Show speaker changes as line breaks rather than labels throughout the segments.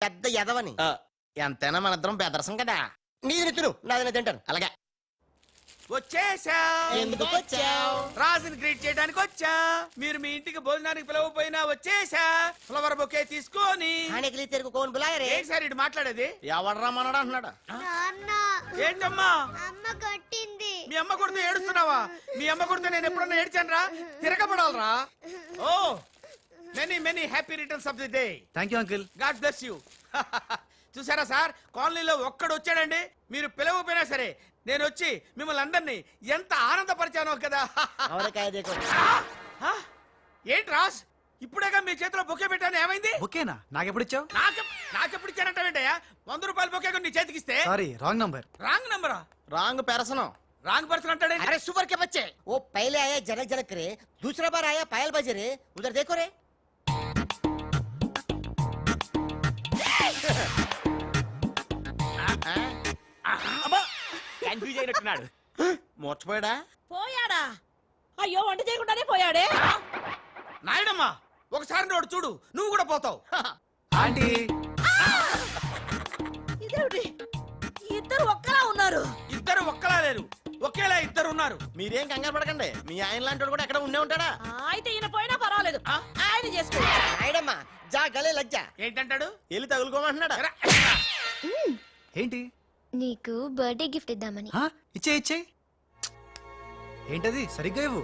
పెద్ద ఎదవని. ఎంతైనా మన ఇద్దరం బెదరసం కదా. నీది తిను, నాది తింటాను. అలాగే
వచ్చేసా.
ఎందుకు వచ్చావు?
రాజుని గ్రీట్ చేయడానికి వచ్చా. మీరు మీ ఇంటికి భోజనానికి పిలవపోయినా వచ్చేసా. ఫ్లవర్ బొకే తీసుకొని.
తెరుగు కోన్ బులాయరే.
ఏంటి సార్ ఇటు మాట్లాడేది?
ఎవడు రమ్మన్నాడు అంటున్నాడు.
ఏంటమ్మా
అమ్మ కొట్టింది.
మీ అమ్మ కొడితే ఏడుస్తున్నావా? మీ అమ్మ కొడితే నేను ఎప్పుడన్నా ఏడ్చాను రా? తిరగబడాలరా? Oh many many happy returns of the day.
Thank you uncle.
God bless you. చూసారా సార్, కాలనీలో ఒక్కడు వచ్చాడండి, మీరు పిలవపోయినా సరే నేను వచ్చి మిమ్మల్ని అందరినీ ఎంత ఆనందపరిచానో కదా. ఏంటి రాస్, ఇప్పుడేగా మీ చేతిలో బొకే పెట్టాను, ఏమైంది?
ఓకేనా? నాకెప్పుడు ఇచ్చావు?
నాకెప్పుడు ఇచ్చానంటావేంటయ్యా? 100 రూపాయల బొకే నీ చేతికిస్తే.
Sorry, wrong number.
రాంగ్ నంబరా?
Wrong person.
రాంగ్ పర్సన్ అంటాడే.
अरे सुपर के बच्चे, वो पहले आया जनक जनक रे, दूसरा बार आया पायल बजे रे, उधर देखो रे.
కన్ఫ్యూజ్ అయినట్టున్నాడు.
మోర్చిపోయాడా?
పోయాడా? అయ్యో, వంట చేయకుండానే పోయాడే.
నాయుడమ్మా, ఒకసారి నోడు చూడు, నువ్వు కూడా పోతావు.
ఆంటీ,
ఇదేమిటి, ఇద్దరు ఒక్కలా ఉన్నారు.
ఇద్దరు ఒక్కలా లేరు, ఒకేలా ఇద్దరు ఉన్నారు.
మీరేం కంగారు పడకండి, మీ ఆయన లాంటి కూడా ఎక్కడ ఉండే ఉంటాడా.
అయితే ఈయన పోయినా పర్వాలేదు, ఆయన చేసుకో.
నాయుడమ్మా, జా గలే లజ్జా.
ఏంటంటాడు?
వెళ్ళి తగులుకోమంటున్నాడా?
ఏంటి?
నీకు బర్త్డే గిఫ్ట్ ఇద్దామని.
ఇచ్చే. ఏంటది? సరిగ్గా ఇవ్వు.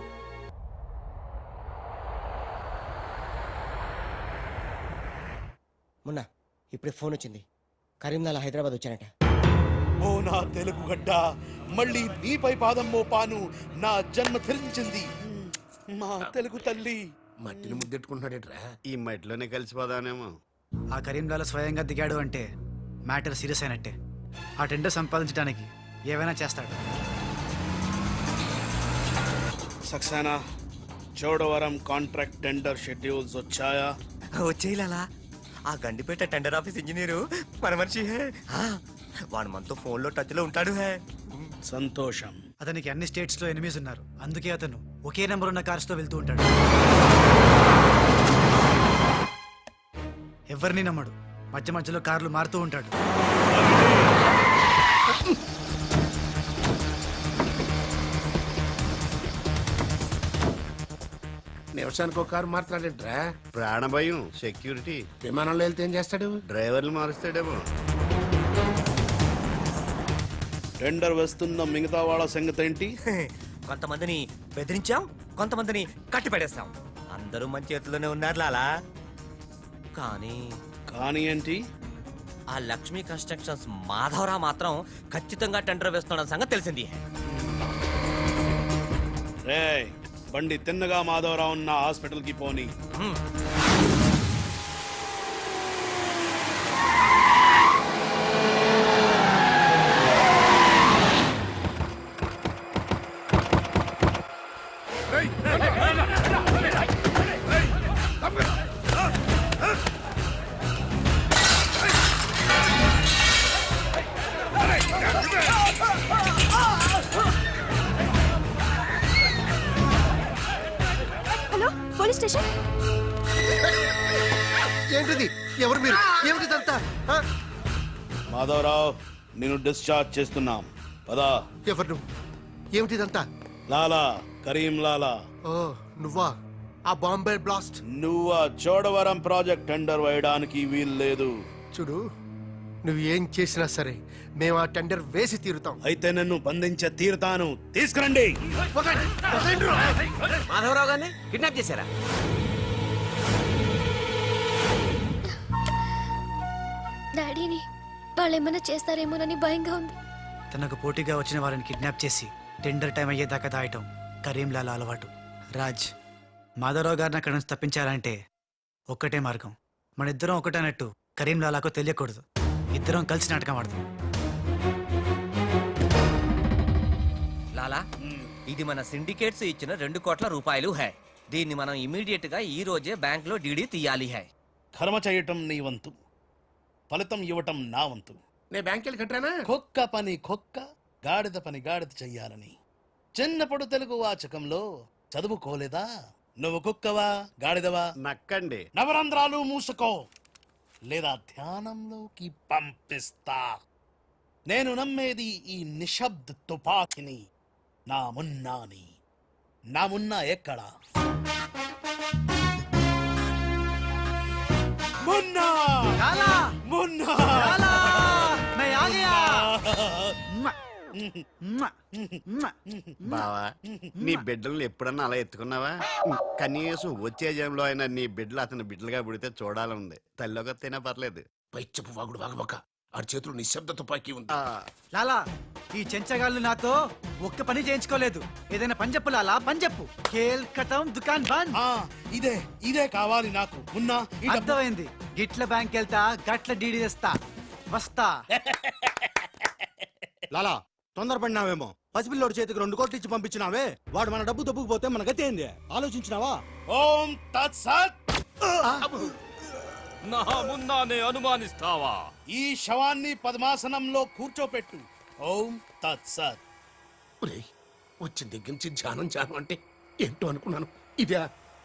మొన్న ఇప్పుడే ఫోన్ వచ్చింది, కరీంనాలా హైదరాబాద్ వచ్చానట.
ఓ నా తెలుగు గడ్డ, మళ్ళీ నీపై పాదం మోపాను, నా జన్మ ధరించింది మా తెలుగు తల్లి.
మట్టిని ముద్దెట్టుకుంటున్నాడేట్రా? ఈ మట్టిలోనే కలిసిపోదానేమో.
ఆ కరీంలాలో స్వయంగా దిగాడు అంటే మ్యాటర్ సీరియస్ అయినట్టే. ఆ టెండర్ సంపాదించడానికి ఏవైనా చేస్తాడు.
Saxena, Chodavaram contract tender schedules వచ్చాయా?
వచ్చేయాలా? ఆ గండిపేట టెండర్ ఆఫీస్ ఇంజనీరు మన మనిషి హే. వాడు మనతో ఫోన్ లో టచ్ లో ఉంటాడు హే.
సంతోషం.
అతనికి అన్ని స్టేట్స్ లో ఎనిమీస్ ఉన్నారు, అందుకే అతను ఒకే నెంబర్ ఉన్న కార్స్ తో వెళ్తూ ఉంటాడు. ఎవరిని నమ్మడు, మధ్య మధ్యలో కార్లు మారుతూ ఉంటాడు.
నిమిషానికి ఒక కారు మాట్లాడేట్రా?
ప్రాణభయం, సెక్యూరిటీ.
విమానంలో వెళ్తే ఏం చేస్తాడు?
డ్రైవర్లు మారుస్తాడేమో.
టెండర్ వేస్తున్న మిగతా వాళ్ళ సంగతి ఏంటి?
కొంతమందిని బెదిరించాం, కొంతమందిని కట్టి పడేస్తాం. అందరూ మన చేతిలోనే ఉన్నారు లాలా.
కానీ ఏంటి?
ఆ లక్ష్మీ కన్స్ట్రక్షన్స్ మాధవరావు మాత్రం ఖచ్చితంగా టెండర్ వేస్తున్న సంగతి తెలిసింది.
రే, బండి తిన్నగా మాధవరావు ఉన్న హాస్పిటల్ కి పోని.
Hello, police station.
ఏంటిది? ఎవరు మీరు? ఏమిటిదంతా?
మాధవరావు, నేను డిశ్చార్జ్ చేస్తున్నాం. పదా.
ఎవరు నువ్వు? ఏమిటిదంతా?
లాలా, కరీం లాలా.
ఓ నువ్వా? ఆ బాంబే బ్లాస్ట్.
నువ్వు ఆ చోడవరం ప్రాజెక్ట్ టెండర్ వేయడానికి వీలు లేదు.
చూడు, నువ్వు ఏం చేసినా సరే మేము ఆ టెండర్ వేసి తీరుతాం.
అయితే నన్ను బంధించే తీరుతాను. తీసుకురండి.
మాధవరావు గారిని కిడ్నాప్ చేశారా?
డాడీని వాళ్ళు ఏమైనా చేస్తారేమోనని భయంగా ఉంది.
తనకు పోటీగా వచ్చిన వారిని కిడ్నాప్ చేసి టెండర్ టైం అయ్యేదాకా దాయటం కరీంలాల అలవాటు. రాజ్, మాధవరావు గారిని అక్కడి నుంచి తప్పించాలంటే ఒక్కటే మార్గం. మన ఇద్దరం ఒకటన్నట్టు కరీంలాలాకు తెలియకూడదు. ఇద్దరం కలిసి నాటకం ఆడతాం.
లాలా, ఇది మన సిండికేట్స్ ఇచ్చిన 2 కోట్ల రూపాయలు హై. దీన్ని మనం ఇమీడియట్ గా ఈ రోజే బ్యాంక్ లో డీడీ తీయాలి హై.
కర్మ చేయటం నీ వంతు, ఫలితం ఇవ్వటం నా వంతు.
నేను బ్యాంక్ వెళ్ళి కట్టానా?
కుక్క పని కుక్క, గాడిద పని గాడిద చెయ్యాలని చిన్నప్పుడు తెలుగు వాచకంలో చదువుకోలేదా? నువ్వు కుక్కవా గాడిదవా?
నక్కండి.
నవరంధ్రాలు మూసుకో. లేదా ధ్యానంలోకి పంపిస్తా. నేను నమ్మేది ఈ నిశ్శబ్ద తుపాకిని, నా మున్నాని. నా మున్నా ఎక్కడ? మున్నా!
లాలా
మున్నా!
లాలా मैं आ गया
బావా నీ బిడ్డలను ఎప్పుడన్నా అలా ఎత్తుకున్నావా? కనీసం వచ్చే జంలో అయినా నీ బిడ్డలు అతని బిడ్డలుగా పుడితే చూడాలనుంది. తల్లిలోకి తినా పర్లేదు.
పైచ్చపు వాగుడు వాగబక్క. ఆ చేతులు నిశ్శబ్ద తుపాకీ ఉంది.
లాలా ఈ చెంచగాళ్ళు నాతో ఒక్క పని చేయించుకోలేదు. ఏదైనా పని చెప్పు లాలా, పని చెప్పు. ఖేల్ ఖతం దుకాన్ బంద్.
ఇదే ఇదే కావాలి నాకు. మున్నా ఈ డబ్బు-
అర్థమైంది. గిట్ల బ్యాంక్ వెళ్తా, గట్ల డీడీ తెస్తా, వస్తా.
లాలా తొందరపడినావేమో. పసిపిల్లోడి చేతికి 2 కోట్లు ఇచ్చి పంపించినావే, వాడు మన డబ్బు దొబ్బుకుపోతే మన గతి ఏంది ఆలోచించినావా?
ఓం తత్సత్.
నా మున్నానే అనుమానిస్తావా?
ఈ శవాన్ని పద్మాసనంలో కూర్చోపెట్టు. ఓం తత్సత్.
వచ్చిన దగ్గర నుంచి ధ్యానం ధ్యానం అంటే ఏంటో అనుకున్నాను. ఇదే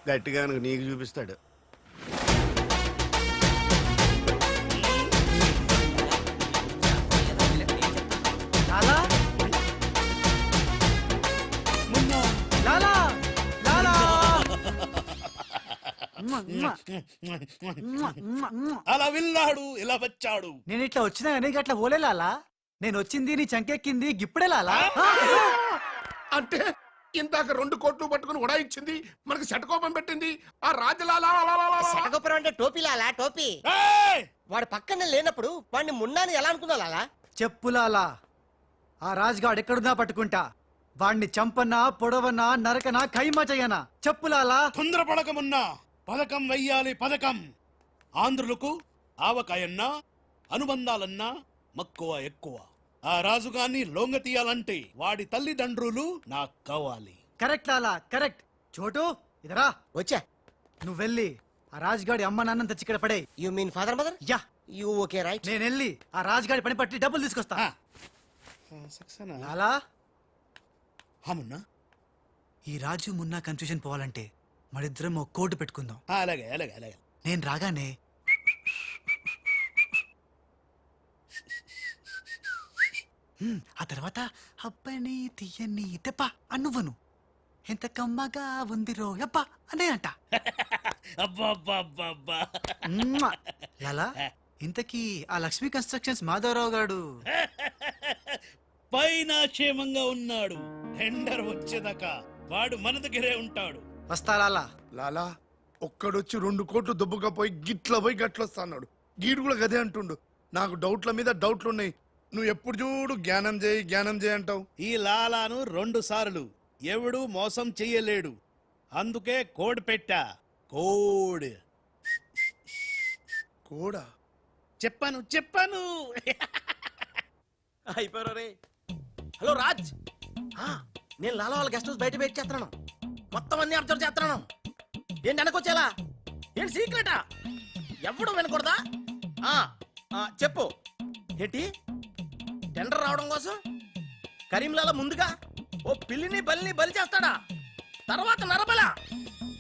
గట్టిగా నీకు చూపిస్తాడు.
లాలా
మున్నా
లాలా లాలా
అలా వెళ్ళాడు, ఇలా వచ్చాడు.
నేను ఇట్లా వచ్చినా కానీ గట్ల పోలే లాలా. నేను వచ్చింది నీ చంకెక్కింది గిప్పుడే లాలా.
అంటే ఇందాక 2 కోట్లు పట్టుకుని ఉడాయించింది, మనకి శటకోపం పెట్టింది ఆ రాజలాలా.
శటగొప్పరం అంటే టోపీ లాలా, టోపీ.
ఏయ్!
వాడు పక్కన లేనప్పుడు వాడిని మున్నాని ఎలా అనుకున్నా లాలా?
చెప్పు లాలా. ఆ రాజ్గాడ్ ఎక్కడున్నా పట్టుకుంటా. వాణ్ణి చంపనా, పొడవనా, నరకనా, ఖైమా చెయ్యనా. చెప్పు లాలా.
తొందరపడకమున్నా. పథకం వెయ్యాలి, పథకం. ఆంధ్రులకు ఆవకాయన్నా అనుబంధాలన్నా మక్కువ ఎక్కువ. ఆ రాజుగాన్ని లొంగ తీయాలంటే వాడి తల్లిదండ్రులు నాకు కావాలి.
కరెక్ట్ లాలా, కరెక్ట్. చోటు ఇదరా.
వచ్చా.
నువ్వు వెళ్ళి ఆ రాజ్గాడి అమ్మ నాన్న తెచ్చి ఇక్కడ పడే.
You mean father mother?
Yeah,
you okay right.
నేను వెళ్ళి ఆ రాజ్గాడి పని పట్టి డబ్బులు తీసుకొస్తా. లాలా
మున్నా
ఈ రాజు మున్నా కన్ఫ్యూజన్ పోవాలంటే మరిద్దరం ఒక కోడ్ పెట్టుకుందాం.
అలాగే అలాగే అలాగే.
నేను రాగానే ఆ తర్వాత అబ్బని తీయని తెప్ప అనువ్వను. ఎంత కమ్మగా ఉంది రోయప్ప అనే అంట.
అబ్బా
లాలా ఇంతకీ ఆ లక్ష్మీ కన్స్ట్రక్షన్స్ మాధవరావు గారు
పైన క్షేమంగా ఉన్నాడు. టెండర్ వచ్చేదాకా వాడు మన దగ్గరే ఉంటాడు.
వస్తా లాలా.
లాలా ఒక్కడొచ్చి 2 కోట్లు దొబ్బకపోయి గిట్ల పోయి గట్లొస్తాడు. గీడు కూడా గదే అంటుండు. నాకు డౌట్ల మీద డౌట్లున్నాయి. నువ్వు ఎప్పుడు చూడు జ్ఞానం చేయి జ్ఞానం చేయి అంటావు.
ఈ లాలాను 2 సార్లు ఎవడు మోసం చెయ్యలేడు. అందుకే కోడ్ పెట్టా. కోడ్
కూడా
చెప్పాను చెప్పాను.
అయిపోయారు రే. హలో రాజ్, నేను లాలా వాళ్ళ గెస్ట్ హౌస్ బయట వెయిట్ చేస్తున్నాను. మొత్తం అన్ని అబ్జర్వ్ చేస్తున్నాను. ఏంటి వెనకొచ్చేలా? ఏంటి సీక్రెటా? ఎవడు వినకూడదా? చెప్పు. ఏంటి టెండర్ రావడం కోసం కరీంలాలా ముందుగా ఓ పిల్లిని బలిని బలి చేస్తాడా? తర్వాత నరబల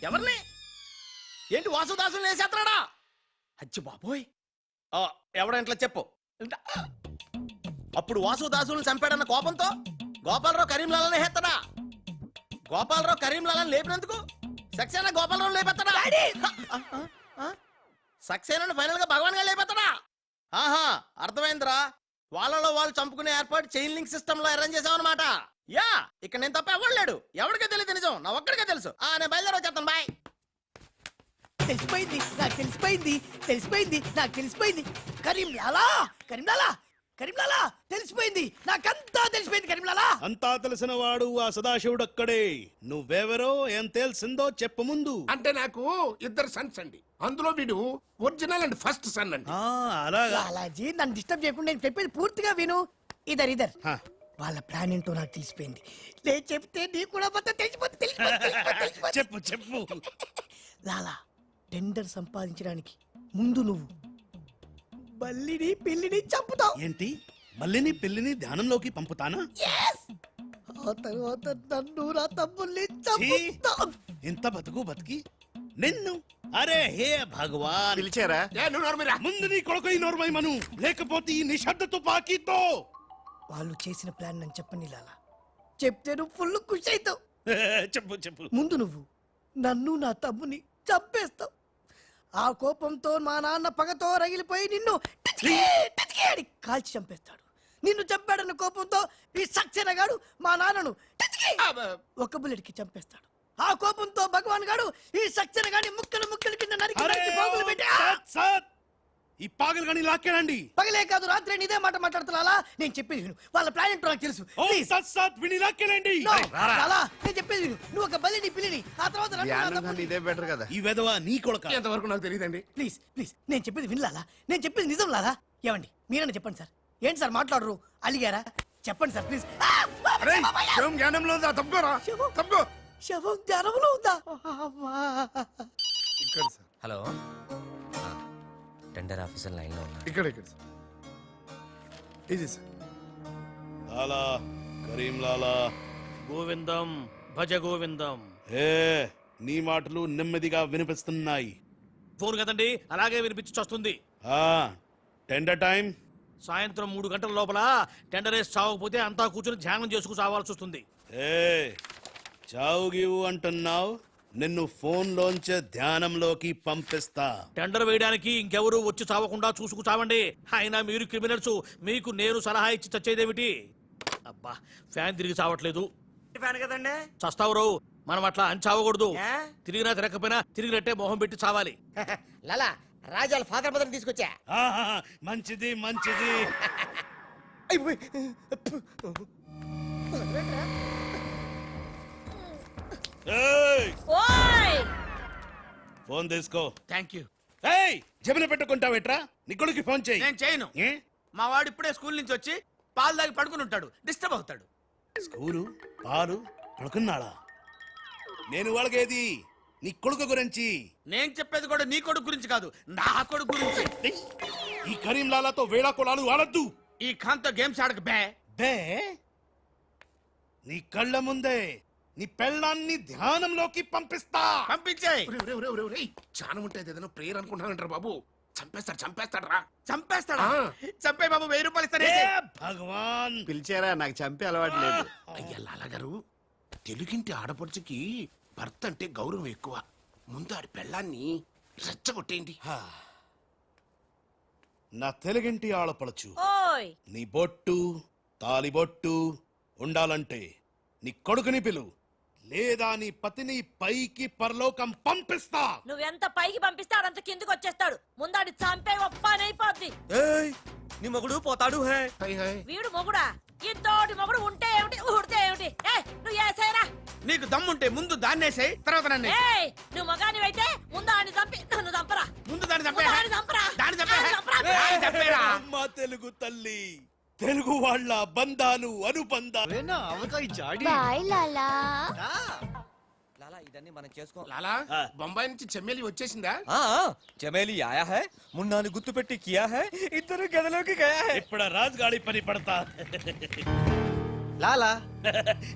ఎవరిని? ఏంటి వాసుదాసుని వేసేస్తాడా? అచ్చి బాబోయ్. ఎవడంట్లా చెప్పు. అప్పుడు వాసుదాసులను చంపాడన్న కోపంతో గోపాలరావు కరీంలాలని హేత్తడా? గోపాలరావు కరీంలాలని లేపినందుకు సక్సేనా గోపాలరావు లేపెత్తడా? సక్సేనాను ఫైనల్ గా భగవాన్ గా లేపెత్తడా? ఆహా, అర్థమైందిరా. వాళ్ళలో వాళ్ళు చంపుకునే ఏర్పాటు చైన్ లింక్ సిస్టమ్ లో అరేంజ్ చేసామన్నమాట. యా, ఇక్కడ నేను తప్ప ఎవరు లేడు. ఎవరికే తెలియదు నిజం, నా ఒక్కడికే తెలుసు. నేను బయలుదేరి వచ్చేస్తాను. బాయ్.
తెలిసిపోయింది నాకు, తెలిసిపోయింది తెలిసిపోయింది నాకు, తెలిసిపోయింది. కరీంలాలా కరీంలాలా కరీంలాలా తెలిసిపోయింది నాకంతా తెలిసిపోయింది. కరీంలాలా
అంతా తెలిసిన వాడు ఆ సదాశివుడు అక్కడే. నువ్వెవరో ఏం తెలిసిందో చెప్పు ముందు.
అంటే నాకు 2 సన్స్ అండి. అందులో వీడు ఒరిజినల్ అండ్ ఫస్ట్ సన్ అండి.
అలాగా.
లాలాజీ నన్ను డిస్టర్బ్ చేయకుండా నేను చెప్పేది పూర్తిగా విను. ఇదర్ వాళ్ళ ప్లాన్ ఏంటో నాకు తెలిసిపోయింది. నేను చెప్తే నీకు కూడా మొత్తం తెలిసిపోతుంది.
చెప్పు చెప్పు.
లాలా టెండర్ సంపాదించడానికి ముందు నువ్వు బల్లిని పిల్లిని చంపుతావు.
ఏంటి మల్లిని పిల్లిని ధ్యానంలోకి పంపుతానా?
ఆ తర్వాత నన్ను నా తమ్ముల్ని
ఛీ!
చంపుతావు.
ఇంత బతుకు బతికి నిన్ను అరే హే భగవాన్
పిలిచారా
ముందు నీ కొడుకు ఈ నోర్మై మను లేకపోతే ఈ నిశ్శబ్ద తుపాకీతో
వాళ్ళు చేసిన ప్లాన్ నన్ను చెప్పని లాలా చెప్తే నువ్వు ఫుల్ ఖుషి అవుతావు.
చెప్పు చెప్పు
ముందు నువ్వు నన్ను నా తమ్ముని చంపేస్తావు. ఆ కోపంతో మా నాన్న పగతో రగిలిపోయి నిన్ను టిచ్కి టిచ్కి అని కాల్చి చంపేస్తాడు. నిన్ను చంపాడన్న కోపంతో ఈ సక్సేనా గాడు మా నాన్నను టిచ్కి ఒక బుల్లెట్కి చంపేస్తాడు. ఆ కోపంతో భగవాన్ గాడు ఈ సక్సేనా గాని ముక్కలు ముక్కలు కింద నరికి
అరే
నరికి పోగులు పెట్టి
సత్ సత్ ఈ పాగలు గాని లాక్కేనండి.
పగలే కాదు రాత్రి ఇదే మాట మాట్లాడుతున్నా. నేను చెప్పేది విను. వాళ్ళ ప్లాన్ ఏంటో నాకు తెలుసు.
ఓ
Please.
సత్ సత్ విని లాక్కేనండి.
No, లాలా, నేను చెప్పేది విను. నువ్వు ఒక బలిని పిల్లిని ఆ తర్వాత నన్ను నా
ధ్యానం
తమ్ముడిని-
కన్నా ఇదే బెటర్ కదా.
ఈ వెధవ నీ కొడుక
ఎంతవరకు నాకు తెలియదండి.
ప్లీజ్ ప్లీజ్ నేను చెప్పేది వినలాలా. నేను చెప్పేది నిజం లాలా. ఏమండి మీరన్నా చెప్పండి సార్. ఏంటి సార్ మాట్లాడరు? అలిగారా? చెప్పండి సార్ ప్లీజ్.
అరే శవం జ్ఞానంలో ఉందా? తప్పుకోరా తప్పుకో.
శవం జ్వరంలో ఉందా? అమ్మా.
ఇక్కడ sir
hello tender officer line లో ఉన్నా.
ఇక్కడ ఇక్కడ సార్. ఇది సార్
లాలా కరీం లాలా.
గోవిందం భజ గోవిందం.
ఏ నీ మాటలు నెమ్మదిగా వినిపిస్తున్నాయి.
ఫోన్ కదండి అలాగే వినిపించి వస్తుంది.
ఆ టెండర్ టైం
సాయంత్రం 3 గంటల లోపల టెండర్ వేసి చావకపోతే అంతా కూర్చొని ధ్యానం చేసుకు చావాల్సి వస్తుంది.
ఏ చావు గీవు అంటున్నావు, నిన్ను ఫోన్ లోంచే ధ్యానంలోకి పంపిస్తా.
టెండర్ వేయడానికి ఇంకెవరు వచ్చి చావకుండా చూసుకు చావండి. అయినా మీరు క్రిమినల్స్, మీకు నేను సలహా ఇచ్చి చచ్చేదేమిటి? అబ్బా ఫ్యాన్ తిరిగి చావట్లేదు.
ఫ్యాన్ కదండి.
చస్తావు మనం అట్లా అని చావకూడదు.
ఏ?
తిరిగినా తిరగకపోయినా తిరిగినట్టే మొహం పెట్టి చావాలి.
లాలా రాజాల ఫాదర్ మదర్ తీసుకొచ్చా.
ఆహా, మంచిది మంచిది. ఏయ్, ఫోన్ తీసుకో.
Thank you.
ఏయ్ జబిన పెట్టుకుంటావేట్రా? నీ కొడుకు ఫోన్ చేయి.
నేను చేయను.
ఏ?
మా వాడు ఇప్పుడే స్కూల్ నుంచి వచ్చి పాలు తాగి పడుకుని ఉంటాడు, డిస్టర్బ్ అవుతాడు.
స్కూలు పాలు పడుకున్నాడా? నేను వాళ్ళకేది నీ కొడుకు గురించి.
నేను చెప్పేది కూడా నీ కొడుకు గురించి కాదు, నా కొడుకు గురించి.
ఏయ్, ఈ కరీం లాలాతో వేళా కొలాలు ఆడద్దు.
ఈ ఖాన్తో గేమ్స్ ఆడక బే.
బే నీ కళ్ళ ముందే నీ పెళ్ళాన్ని ధ్యానంలోకి పంపిస్తా.
పంపించేయ్.
చాలా ఉంటుంది ఏదైనా ప్రేయర్ అనుకుంటానంటారు బాబు. చంపేస్తాడు రా.
చంపేస్తాడా? చంపే బాబు 1000 రూపాయలు ఇస్తానే.
ఏ భగవాన్
పిలిచారా? నాకు చంపే అలవాటు లేదు.
అయ్యా లాలగారు, తెలుగింటి ఆడపడుచుకి భర్త అంటే గౌరవం ఎక్కువ. ముందు ఆడి పెళ్ళాన్ని రెచ్చగొట్టేయండి.
నా తెలుగింటి ఆడపడచ్చు నీ బొట్టు తాలిబొట్టు ఉండాలంటే నీ కొడుకుని పిలు, లేదా నీ పతిని పైకి పరలోకం పంపిస్తా.
నువ్వెంత పైకి పంపిస్తాడంత కిందకి వచ్చేస్తాడు. ముందాడి చంపే ఒప్పనైపోద్ది.
ఏయ్ నీ మొగుడు పోతాడు హే.
వీడు మొగుడా? ఇంతోటి మొగుడు ఉంటే ఏమిటి, ఊడితే ఏమిటి? నువ్వు ఏసేరా.
నీకు దమ్ముంటే ముందు దాన్నేసేయ్, తర్వాత నన్ను వేసేయ్.
నువ్వు మగానివైతే ముందు ఆడిని చంపి నన్ను చంపరా.
ముందు దాన్ని చంపే.
దాన్ని చంపరా.
దాన్ని చంపే.
దాన్ని చంపరా.
దాన్ని చంపేరా.
అమ్మ తెలుగు తల్లి, తెలుగు వాళ్ళ బంధాలు అనుబంధాలు.
బాయ్ లాలా.
లాలా ఇదన్నీ మనం చేసుకో.
లాలా బొంబాయి నుంచి చెమ్మేలి వచ్చేసిందా?
చమేలి ఆయా హై, మున్నాను గుర్తు పెట్టి కియా హై, ఇద్దరు గదిలోకి గయా హై.
ఇప్పుడు రాజుగాడి పని పడతా.
లాలా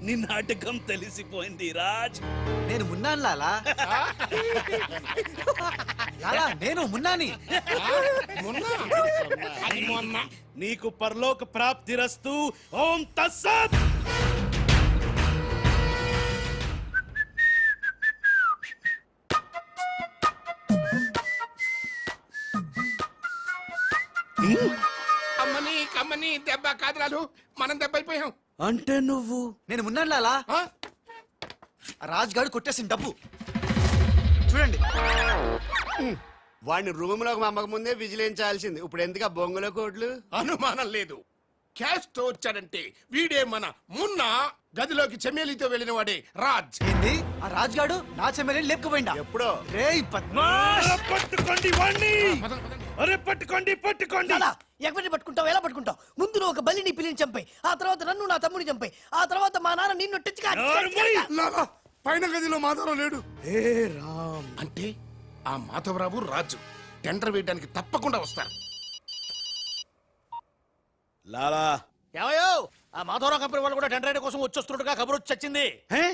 నీ నాటకం తెలిసిపోయింది రాజ్.
నేను మున్నాను లాలా. లాలా నేను మున్నాని.
నీకు పరలోక ప్రాప్తిరస్తు. ఓం తస్సత్.
అమ్మని కమ్మని దెబ్బ కాదురాలు, మనం దెబ్బ అయిపోయాం.
అంటే నువ్వు
నేను మున్నాను లాలా. రాజ్ గారు కొట్టేసిన డబ్బు చూడండి.
వాడిని రూమ్ లోకి మమ్మక ముందే విజిలించాల్సింది. ఇప్పుడు ఎందుకు ఆ బొంగులో కోట్లు?
అనుమానం లేదు. క్యాష్ తో వచ్చాడంటే వీడే మన మున్నా. గదిలోకి చెమ్మేలితో వెళ్ళిన వాడే రాజ్.
ఏంది ఆ రాజ్ గాడు నా చెమ్మెల్ని లేపుకుపోయిందా?
ఎప్పుడో.
రేయ్ పద్మాష్,
పట్టుకోండి వాణ్ణి. అరే పట్టుకోండి పట్టుకోండి.
లాలా, ఎవరిని పట్టుకుంటావు? ఎలా పట్టుకుంటావు? ముందు నువ్వు ఒక బలిని పిల్లిని చంపాయి, ఆ తర్వాత నన్ను నా తమ్ముని చంపాయి, ఆ తర్వాత మా నాన్న నిన్ను
లాలా పైన గదిలో మాధవరావు లేడు.
ఏ రామ్,
అంటే ఆ మాధవరావు రాజు టెండర్ వేయడానికి తప్పకుండా వస్తారు.
లాలా
ఏమయ్యో, ఆ మాధవరావు కంపెనీ వాళ్ళు కూడా టెండర్ కోసం వచ్చేస్తున్నట్టుగా కబురు వచ్చి చచ్చింది.
హే?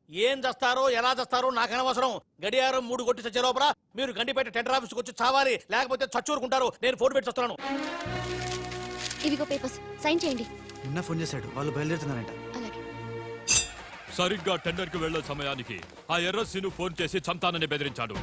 ఏం చేస్తారో ఎలా చేస్తారో నాకు అనవసరం. గడియారం 3 కొట్టి చచ్చే లోపల మీరు గండిపేట టెండర్ ఆఫీస్కి వచ్చి చావాలి, లేకపోతే చచ్చూరుకుంటారు. నేను ఫోన్ పెట్టి వస్తున్నాను.
ఇవిగో పేపర్స్, సైన్ చేయండి.
నిన్న ఫోన్ చేశాడు, వాళ్ళు బయలుదేరుతున్నారంట.
అలాగే.
సరిగ్గా టెండర్ కి వెళ్లే సమయానికి ఆ ఎర్రస్సీను ఫోన్ చేసి చంతానని బెదిరించాడు.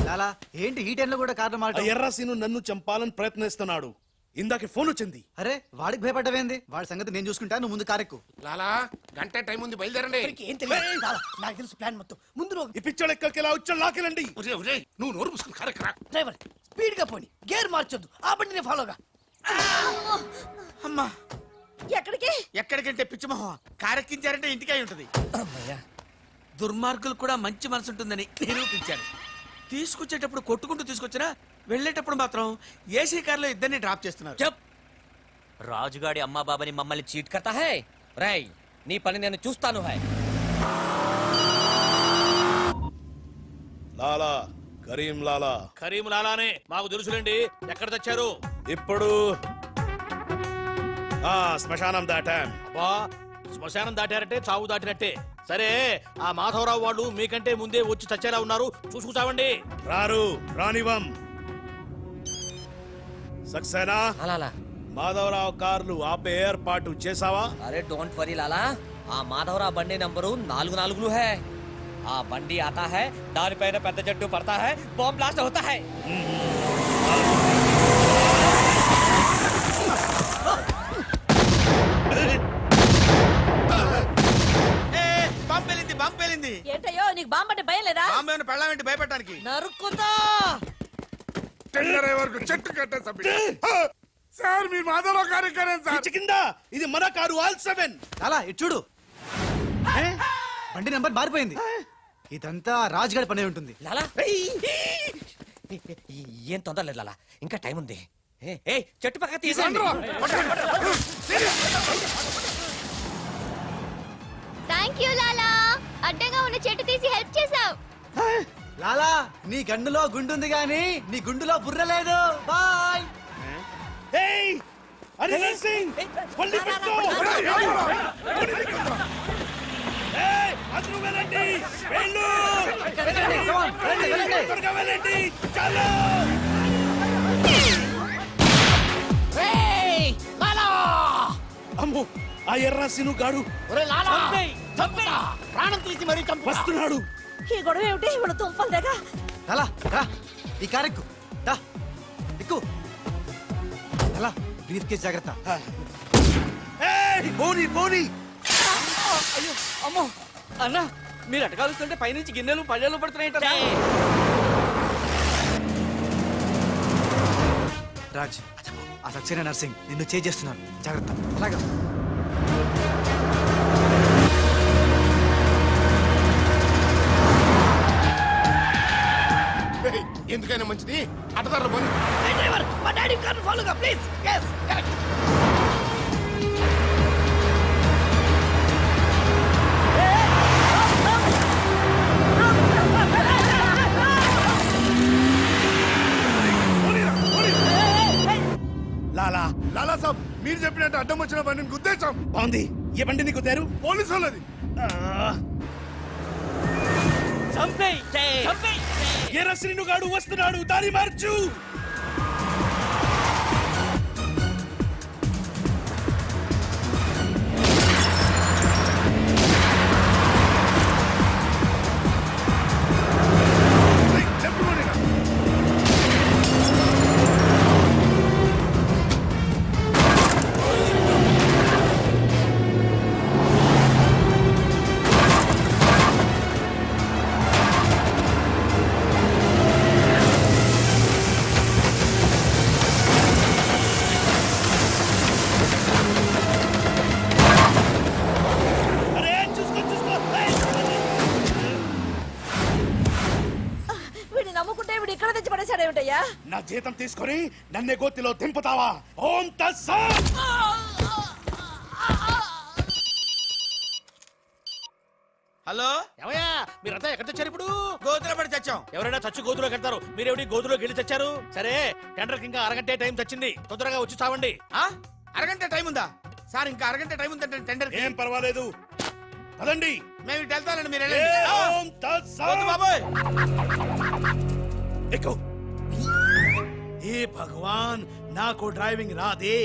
లాలా ఏంటి ఈ టైంలో కూడా కారణం
ఆ
మాట?
ఎర్రసీను నన్ను చంపాలని ప్రయత్నిస్తున్నాడు. ఇందాక ఫోన్ వచ్చింది.
అరే వాడికి భయపడ్డవేంది? వాడి సంగతి నేను చూసుకుంటా, నువ్వు ముందు కారెక్కు.
లాలా గంట టైం ఉంది, బయలుదేరండి.
ఏం తెలియదు చాలా, నాకు తెలుసు ప్లాన్ మొత్తం. ముందు నువ్వు
ఈ పిచ్చోడు ఎక్కడికి ఎలా వచ్చాడు లాకెళ్ళండి.
ఒరేయ్, ఒరేయ్, నువ్వు నోరు మూసుకుని కరెక్ట్.
డ్రైవర్ స్పీడ్ గా పోని, గేర్ మార్చొద్దు, ఆ బండిని ఫాలోగా.
అమ్మా
ఎక్కడికి?
ఎక్కడికంటే పిచ్చిమోహం కారెక్కించారంటే ఇంటికి అయి ఉంటది. దుర్మార్గులు కూడా మంచి మనసు ఉంటుందని నిరూపించారు. తీసుకొచ్చేటప్పుడు కొట్టుకుంటూ తీసుకొచ్చినా వెళ్ళేటప్పుడు మాత్రం ఏసీ కార్లో ఇద్దరిని డ్రాప్ చేస్తున్నారు.
చెప్ రాజుగాడి అమ్మా బాబాని మమ్మల్ని చీట్ కర్తా హై. రై నీ పని నేను చూస్తాను హై.
లాలా కరీం లాలా.
కరీం లాలానే మాకు తెలుసులేండి. ఎక్కడ తెచ్చారు?
ఇప్పుడు శ్మశానం దాటాం.
అబ్బా, శ్మశానం దాటారంటే చావు దాటినట్టే. సరే, ఆ మాధవరావు వాళ్ళు మీకంటే ముందే వచ్చి చచ్చేలా ఉన్నారు, చూసుకుచావండి.
రారు రానివం. సక్సేనా
అలాలా
మాధవరావు కార్లు ఆపే ఏర్పాటు చేసావా?
అరే డోంట్ వరీ లాలా, ఆ మాధవరావు బండి నంబరు 44 హై. ఆ బండి ఆతా హై, దానిపైన పెద్ద జట్టు పడతా హై, బాంబ్ బ్లాస్ట్ అవుతా హై.
బాంబేలింది.
ఏంటయ్యో నీకు బాంబు అంటే భయం లేదా?
బాంబే పెళ్ళామేంటి భయపెట్టడానికి?
నరుకుతా.
టెండర్ వరకు చెట్టు కట్టేసా సార్. మీ మాధవరావు కార్యక్రమం సార్.
పిచ్చి కింద ఇది మన కారు ఆల్ 7.
లాలా ఇటు చూడు, బండి నెంబర్ మారిపోయింది. ఇదంతా రాజుగాడి పనే ఉంటుంది.
లాలా ఏం తొందర లేదు లాలా, ఇంకా టైం ఉంది. ఏ చెట్టు పక్క తీసేయండి.
థ్యాంక్ యూ లాలా, అడ్డంగా ఉన్న చెట్టు తీసి హెల్ప్ చేసావు.
లాలా నీ గన్నులో గుండుంది గాని నీ గుండులో బుర్ర లేదు. బాయ్.
ఏయ్ హరిహర్ సింగ్ పల్లి పెట్టు. ఏయ్ అందరూ వెళ్ళండి, వెళ్ళు. త్వరగా వెళ్ళండి, చాలు. అమ్మో, ఆ ఎర్రసీను గాడు
ప్రాణం తీసి మరీ చంపు.
వస్తున్నాడు.
ఈ గొడవ ఏమిటి? ఇప్పుడు తుంపలు దగ్గర
లాలా రా, ఈ కారెక్కు దా, ఎక్కు. లాలా బ్రీఫ్ కేస్ జాగ్రత్త.
ఏయ్ పోనీ పోనీ.
అమ్మో అన్న, మీరు అటకాలుస్తుంటే పైనుంచి గిన్నెలు పళ్ళెలు పడుతున్నాయి.
రాజ్, ఆ సక్సేనా నర్సింగ్ నిన్ను చేస్తున్నాను, జాగ్రత్త. అలాగా
ఎందుకైనా మంచిది అటదారులు పోనీ.
డ్రైవర్ మా డాడీ కార్ ఫాలోగా ప్లీజ్. yes correct.
లాలా
లాలా సాబ్, మీరు చెప్పినట్టు అడ్డం వచ్చిన బండిని గుద్దేశాం.
బాగుంది. ఏ బండి నీకు తేరు?
పోలీసు వాళ్ళది.
ఎర్రసీను గాడు వస్తున్నాడు, దారి మార్చు.
ఏమిటయ్యా?
నా జీతం తీసుకొని నన్నే గోతిలో దింపుతావా? ఓం తస్సత్.
హలో
ఏమయ్యా మీరంతా ఎక్కడ తెచ్చారు ఇప్పుడు?
గోతులో పడి చచ్చాం.
ఎవరైనా చచ్చి గోతులో కడతారు, మీరేమిటి గోతులోకి వెళ్ళి తెచ్చారు? సరే టెండర్కి ఇంకా అరగంటే టైం తెచ్చింది, తొందరగా వచ్చి చావండి.
ఆ? అరగంట టైం ఉందా సార్? ఇంకా అరగంట టైం ఉందంటే టెండర్
ఏం పర్వాలేదు పదండి.
మేము ఇటు వెళ్తానండి, మీరు
ఏ
వెళ్ళండి. ఆ!
ఓం తత్సత్.
వద్దు బాబోయ్.
ఎక్కు.
ఏ భగవాన్, నాకు డ్రైవింగ్ రాదే.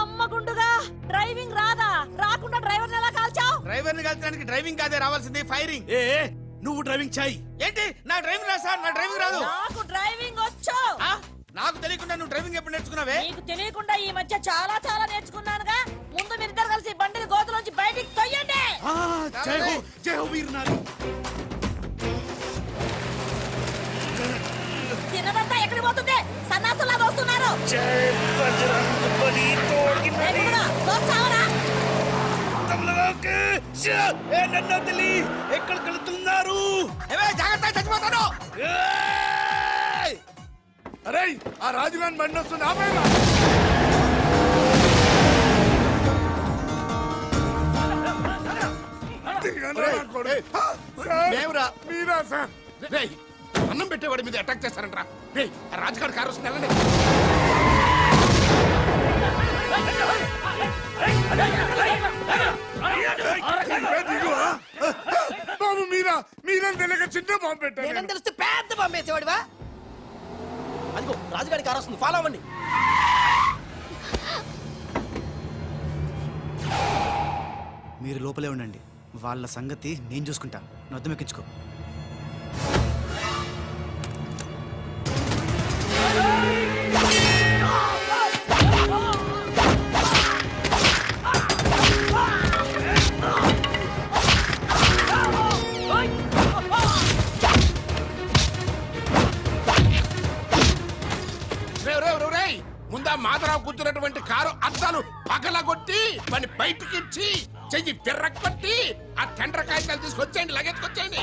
అమ్మ గుండుగా డ్రైవింగ్ రాదా? రాకుండా డ్రైవర్ ఎలా కాల్చావు?
డ్రైవర్ ని కలిసడానికి డ్రైవింగ్ కాదే రావాల్సింది, ఫైరింగ్.
ఏ నువ్వు డ్రైవింగ్ చాయ్.
ఏంటి నా డ్రైవింగ్ రాదు సార్, నా డ్రైవింగ్ రాదు.
నాకు డ్రైవింగ్ వచ్చు.
ఆ? నాకు తెలియకుండా నువ్వు డ్రైవింగ్ ఎప్పుడు నేర్చుకున్నావే?
నీకు తెలియకుండా ఈ మధ్య చాలా చాలా నేర్చుకున్నానుగా. ముందు మీరిద్దరు కలిసి బండిని గోతులోంచి బయటికి తొయ్యండి.
జై హో వీర్ నారి.
తినదంతా ఎక్కడికి పోతుంది? సన్నాసులా వస్తున్నారు.
ఎక్కడికి వెళ్తున్నారు?
ఏవే, జాగ్రత్త, చచ్చిపోతాను.
అరే ఆ రాజుగాని బండి వస్తుంది ఆపేరా. దిగండ్రా నా కొడుకు. సార్,
మేమురా.
మీరా సార్?
రేయ్, అన్నం పెట్టేవాడి మీద అటాక్ చేస్తారంట్రా. రేయ్, ఆ రాజుగారి కారు వస్తుంది, వెళ్ళండి.
ఏ దిగువా? బాబు మీరా? మీరేం తెలియక చిన్న బాంబు పెట్టారు.
నేనేం తెలిస్తే పెద్ద పంపేసేవాడివా?
అదిగో రాజుగారి కారు వస్తుంది, ఫాలో అవ్వండి.
మీరు లోపలే ఉండండి, వాళ్ళ సంగతి నేను చూసుకుంటా. నువ్వు అద్దం ఎక్కించుకో.
రేయ్, ముందా మాధరావు కూర్చున్నటువంటి కారు అద్దాలు పగలగొట్టి వాడిని బయటికి ఇచ్చి చెయ్యి తిర్రకొట్టి ఆ టెండర్ కాగితాలు తీసుకొచ్చేయండి, లగెత్తుకొచ్చేయండి.